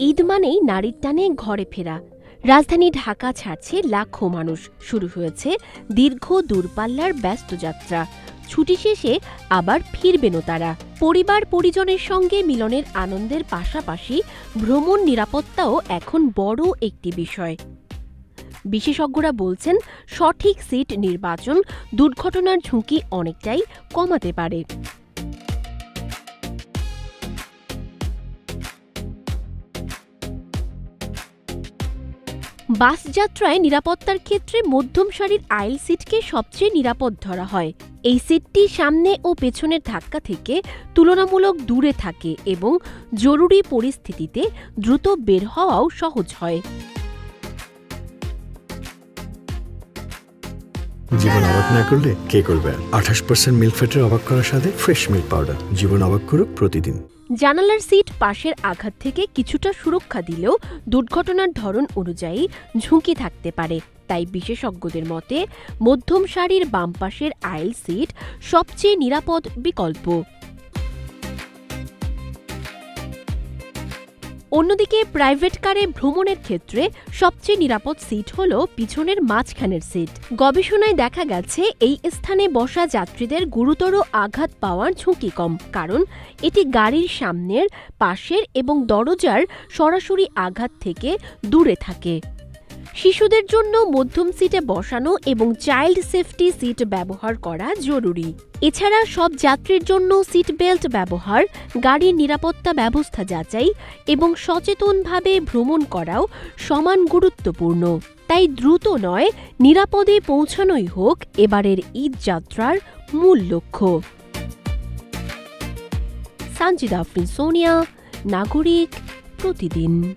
ঈদ মানেই নারীর টানে ঘরে ফেরা। রাজধানী ঢাকা ছাড়ছে লাখো মানুষ। শুরু হয়েছে দীর্ঘ দূরপাল্লার ব্যস্ত যাত্রা। ছুটি শেষে আবার ফিরবেনও তারা। পরিবার পরিজনের সঙ্গে মিলনের আনন্দের পাশাপাশি ভ্রমণ নিরাপত্তাও এখন বড় একটি বিষয়। বিশেষজ্ঞরা বলছেন, সঠিক সিট নির্বাচন দুর্ঘটনার ঝুঁকি অনেকটাই কমাতে পারে। বাস যাত্রায় নিরাপত্তার ক্ষেত্রে মধ্যম সারির আইল সিটকে সবচেয়ে নিরাপদ ধরা হয়। এই সিটটি সামনে ও পেছনের ধাক্কা থেকে তুলনামূলক দূরে থাকে এবং জরুরি পরিস্থিতিতে দ্রুত বের হওয়াও সহজ হয়। জীবন অবাক না করলে কে করবে? 28% মিল্ক ফ্যাটের অবাক করার সাথে ফ্রেশ মিল্ক পাউডার। জীবন অবাক করুক প্রতিদিন। জানালার সিট পাশের আঘাত থেকে কিছুটা সুরক্ষা দিলেও দুর্ঘটনার ধরন অনুযায়ী ঝুঁকি থাকতে পারে। তাই বিশেষজ্ঞদের মতে মধ্যম সারির বাম পাশের আইল সিট সবচেয়ে নিরাপদ বিকল্প। অন্যদিকে প্রাইভেট কারে ভ্রমণের ক্ষেত্রে সবচেয়ে নিরাপদ সিট হল পিছনের মাঝখানের সিট। গবেষণায় দেখা গেছে এই স্থানে বসা যাত্রীদের গুরুতর আঘাত পাওয়ার ঝুঁকি কম, কারণ এটি গাড়ির সামনের, পাশের এবং দরজার সরাসরি আঘাত থেকে দূরে থাকে। শিশুদের জন্য মধ্যম সিটে বসানো এবং চাইল্ড সেফটি সিট ব্যবহার করা জরুরি। এছাড়া সব যাত্রীর জন্য সিট বেল্ট ব্যবহার, গাড়ির নিরাপত্তা ব্যবস্থা যাচাই এবং সচেতনভাবে ভ্রমণ করাও সমান গুরুত্বপূর্ণ। তাই দ্রুত নয়, নিরাপদে পৌঁছানোই হোক এবারের ঈদ যাত্রার মূল লক্ষ্য। সানজিদা আফরিন, সোনিয়া, নাগরিক, প্রতিদিন।